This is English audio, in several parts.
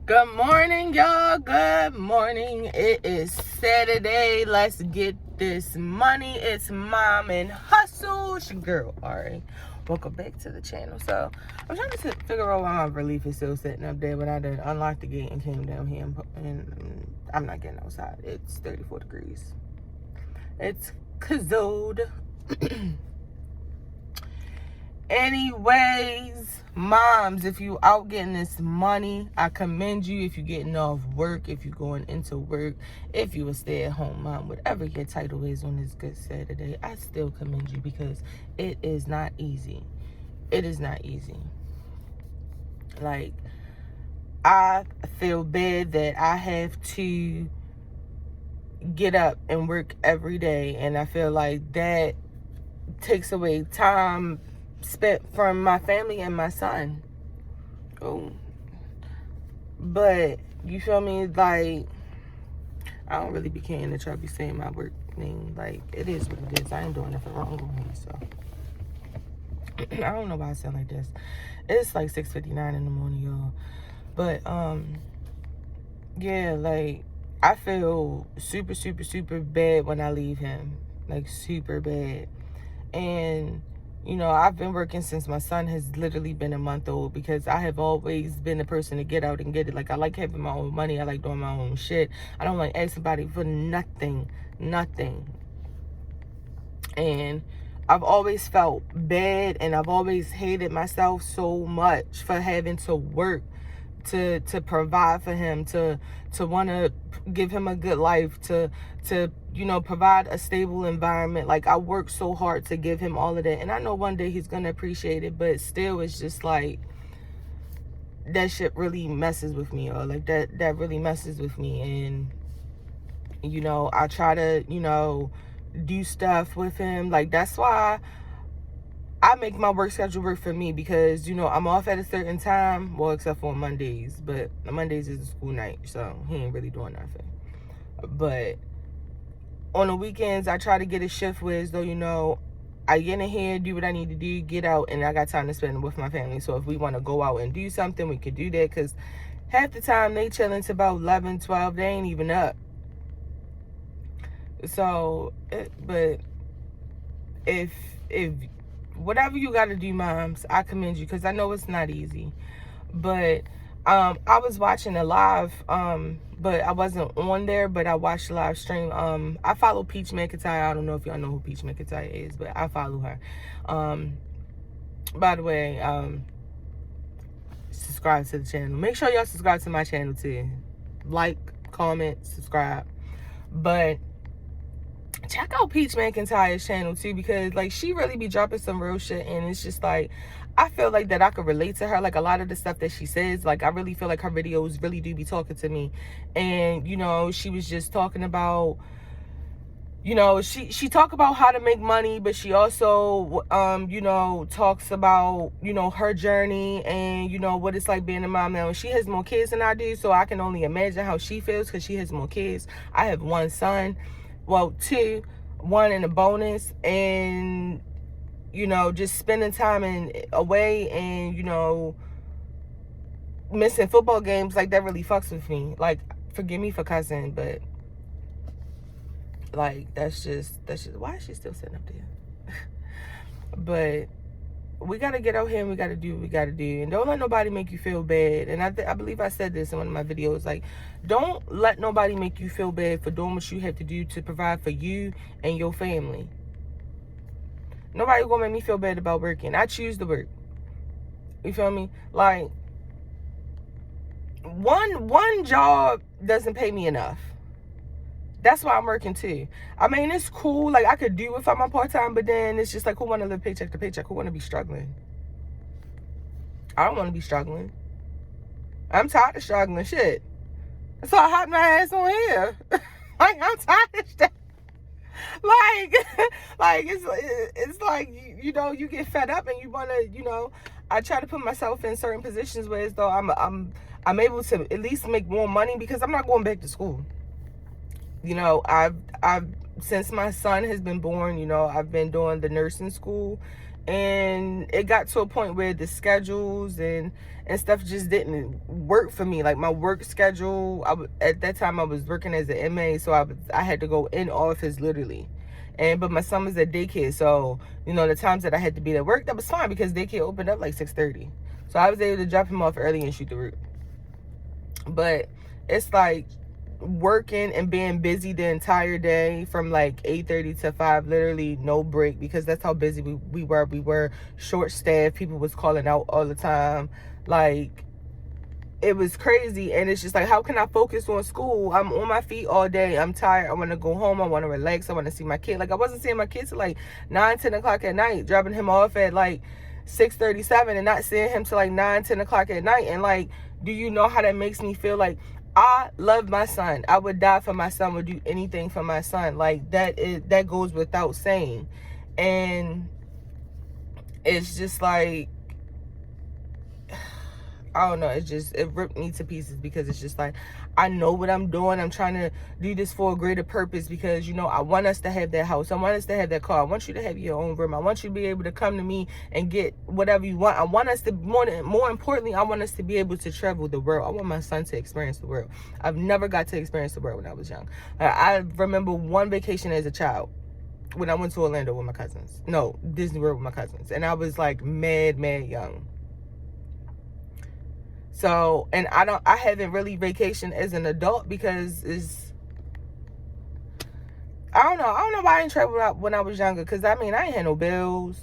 Good morning, y'all. Good morning. It is Saturday. Let's get this money. It's Mom and Hustle. It's your girl, Ari. Welcome back to the channel. So, I'm trying to figure out why my relief is still sitting up there, but I did unlock the gate and came down here, and I'm not getting outside. It's 34 degrees. It's cold. Anyways, moms, if you out getting this money, I commend you. If you're getting off work, if you're going into work, if you a stay-at-home mom, whatever your title is on this good Saturday, I still commend you because it is not easy. It is not easy. Like, I feel bad that I have to get up and work every day, and I feel like that takes away time spent from my family and my son. Oh, but you feel me? Like, I don't really be caring that y'all be saying my work name. Like, it is what it is. I ain't doing nothing wrong with me, so I don't know why I sound like this. It's like 6:59 in the morning, y'all. But yeah, like, I feel super, super, super bad when I leave him. Like, super bad. And you know, I've been working since my son has literally been a month old because I have always been the person to get out and get it. Like, I like having my own money. I like doing my own shit. I don't like asking somebody for nothing. And I've always felt bad, and I've always hated myself so much for having to work to provide for him, to want to give him a good life, to you know, provide a stable environment. Like, I work so hard to give him all of that, and I know one day he's gonna appreciate it, but still, it's just like that shit really messes with me, or like that really messes with me. And you know, I try to, you know, do stuff with him. Like, that's why I make my work schedule work for me, because, you know, I'm off at a certain time. Well, except for Mondays. But Mondays is a school night, so he ain't really doing nothing. But on the weekends, I try to get a shift with, though, you know, I get in here, do what I need to do, get out, and I got time to spend with my family. So if we want to go out and do something, we could do that, because half the time they chilling to about 11, 12. They ain't even up. So, but if whatever you got to do, moms, I commend you, because I know it's not easy. But I was watching a live, but I wasn't on there, but I watched the live stream. I follow Peach McIntyre. I don't know if y'all know who Peach McIntyre is, but I follow her. By the way, subscribe to the channel. Make sure y'all subscribe to my channel too. Like, comment, subscribe. But check out Peach McIntyre's channel too, because like, she really be dropping some real shit, and it's just like, I feel like that I could relate to her. Like, a lot of the stuff that she says, like, I really feel like her videos really do be talking to me. And you know, she was just talking about, you know, she talk about how to make money, but she also you know, talks about, you know, her journey, and you know what it's like being a mom now. And she has more kids than I do, so I can only imagine how she feels, because she has more kids. I have one son. Well, two, one in a bonus, and you know, just spending time away, and you know, missing football games, like, that really fucks with me. Like, forgive me for cussing, but like, that's just why is she still sitting up there? But we got to get out here, and we got to do what we got to do, and don't let nobody make you feel bad. And I believe I said this in one of my videos, like, don't let nobody make you feel bad for doing what you have to do to provide for you and your family. Nobody gonna make me feel bad about working. I choose to work. You feel me? Like, one job doesn't pay me enough. That's why I'm working too. I mean, it's cool. Like, I could do it if I'm part-time, but then it's just like, who want to live paycheck to paycheck? Who want to be struggling? I don't want to be struggling. I'm tired of struggling. Shit. That's why I hop my ass on here. Like, I'm tired of stuff. Like it's like, you know, you get fed up, and you want to, you know, I try to put myself in certain positions where as though I'm able to at least make more money, because I'm not going back to school. You know, I've since my son has been born, you know, I've been doing the nursing school, And it got to a point where the schedules and stuff just didn't work for me. Like my work schedule, at that time I was working as an MA, so I had to go in office literally. But my son was at daycare, so the times that I had to be at work, that was fine because daycare opened up like 6:30. So I was able to drop him off early and shoot the route. But it's like working and being busy the entire day from like 8:30 to 5, literally no break, because that's how busy we were. We were short staffed. People was calling out all the time. Like, it was crazy. And it's just like, how can I focus on school? I'm on my feet all day. I'm tired. I want to go home. I want to relax. I want to see my kid. Like, I wasn't seeing my kids till like 9-10 o'clock at night, dropping him off at like 6:37 and not seeing him till like 9-10 o'clock at night. And like, do you know how that makes me feel? Like, I love my son. I would die for my son, would do anything for my son. Like, that goes without saying. And it's just like, I don't know, it ripped me to pieces, because it's just like, I know what I'm doing. I'm trying to do this for a greater purpose, because I want us to have that house. I want us to have that car. I want you to have your own room. I want you to be able to come to me and get whatever you want. I want us to, more importantly, I want us to be able to travel the world. I want my son to experience the world. I've never got to experience the world when I was young. I remember one vacation as a child, when I went to Orlando with my cousins. No, Disney World with my cousins. And I was like mad young. So, and I haven't really vacationed as an adult, because I don't know why I didn't travel when I was younger, because I ain't had no bills.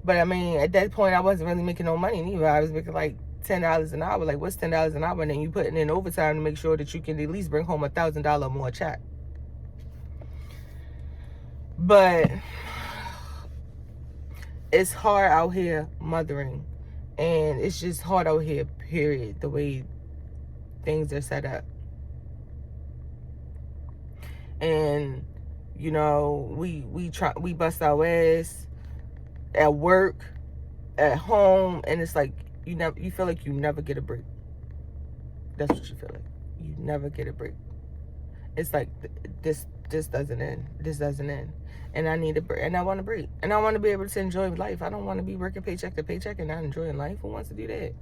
But at that point I wasn't really making no money neither. I was making like $10 an hour. Like, what's $10 an hour? And then you putting in overtime to make sure that you can at least bring home $1,000 more check. But it's hard out here mothering. And it's just hard out here, period, the way things are set up. And, we bust our ass at work, at home, and it's like, you feel like you never get a break. That's what you feel like. You never get a break. It's like, this doesn't end. This doesn't end. And I need a break. And I want to break. And I want to be able to enjoy life. I don't want to be working paycheck to paycheck and not enjoying life. Who wants to do that?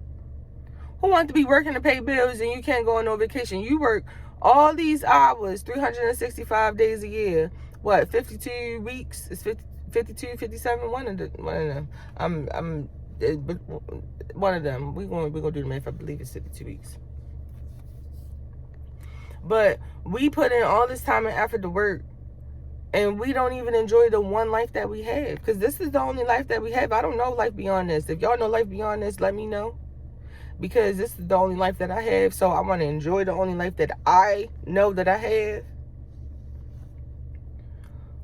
Who wants to be working to pay bills and you can't go on no vacation? You work all these hours, 365 days a year. What, 52 weeks? It's 52, 57? One of them. One of them. We're going to do the math. I believe it's 52 weeks. But we put in all this time and effort to work, and we don't even enjoy the one life that we have, because this is the only life that we have. I don't know life beyond this. If y'all know life beyond this, let me know, because this is the only life that I have. So I want to enjoy the only life that I know that I have.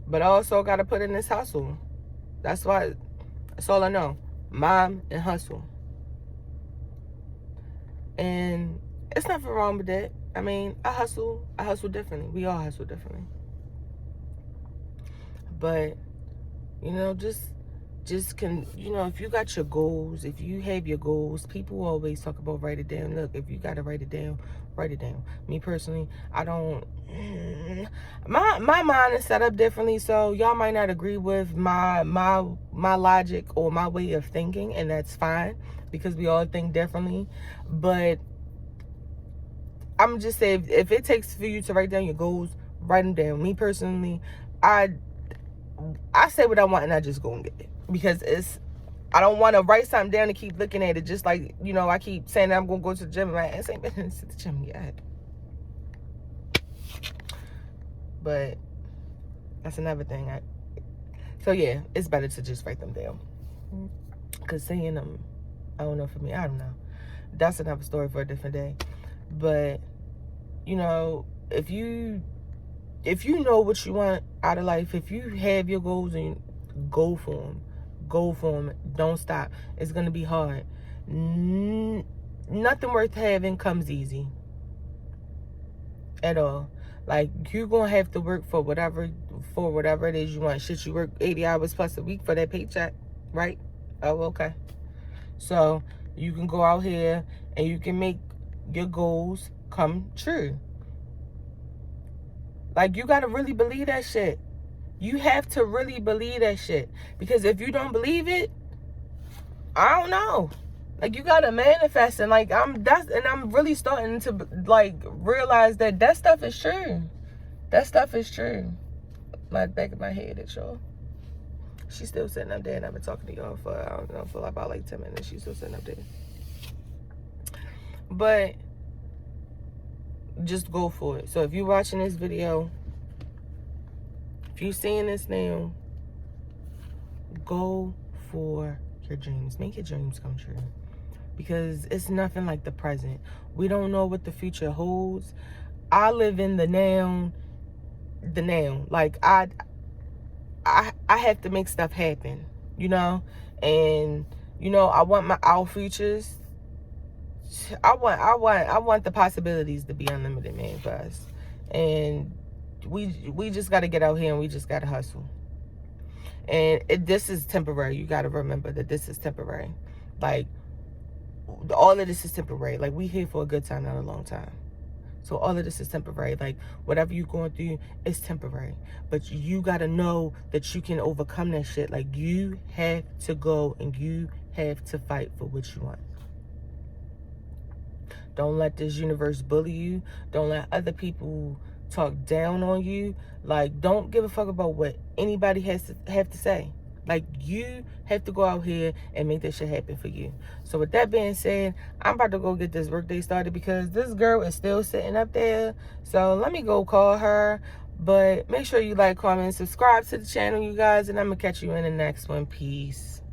But I also got to put in this hustle. That's all I know. Mom and hustle. And it's nothing wrong with that. I hustle differently. We all hustle differently. But, if you got your goals, if you have your goals, people always talk about write it down. Look, if you got to write it down, write it down. Me personally, I don't, my mind is set up differently, so y'all might not agree with my logic or my way of thinking, and that's fine, because we all think differently. But I'm just saying, if it takes for you to write down your goals, write them down. Me personally, I say what I want and I just go and get it, because I don't want to write something down and keep looking at it. Just like, I keep saying that I'm going to go to the gym, and my ass ain't been to the gym yet. But that's another thing. So yeah, it's better to just write them down, because saying them, I don't know, for me, I don't know. That's another story for a different day. But if you know what you want out of life, if you have your goals, and go for them, don't stop. It's gonna be hard. Nothing worth having comes easy at all. Like, you're gonna have to work for whatever it is you want. Shit, you work 80 hours plus a week for that paycheck, right? Oh, okay. So you can go out here and you can make your goals come true. Like, you gotta really believe that shit. You have to really believe that shit. Because if you don't believe it, I don't know. Like, you gotta manifest. And like, I'm really starting to like realize that stuff is true. That stuff is true. My back of my head is y'all. She's still sitting up there, and I've been talking to y'all for, I don't know, for about like 10 minutes. She's still sitting up there. But just go for it. So if you're watching this video, if you're seeing this now, go for your dreams. Make your dreams come true. Because it's nothing like the present. We don't know what the future holds. I live in the now. Like, I have to make stuff happen, you know? And, you know, I want our futures. I want the possibilities to be unlimited, man, for us. And we just got to get out here and we just got to hustle. And this is temporary. You got to remember that this is temporary. Like, all of this is temporary. Like, we here for a good time, not a long time. So all of this is temporary. Like, whatever you're going through is temporary. But you got to know that you can overcome that shit. Like, you have to go and you have to fight for what you want. Don't let this universe bully you. Don't let other people talk down on you. Like, don't give a fuck about what anybody have to say. Like, you have to go out here and make that shit happen for you. So with that being said, I'm about to go get this workday started because this girl is still sitting up there. So let me go call her. But make sure you like, comment, and subscribe to the channel, you guys. And I'm going to catch you in the next one. Peace.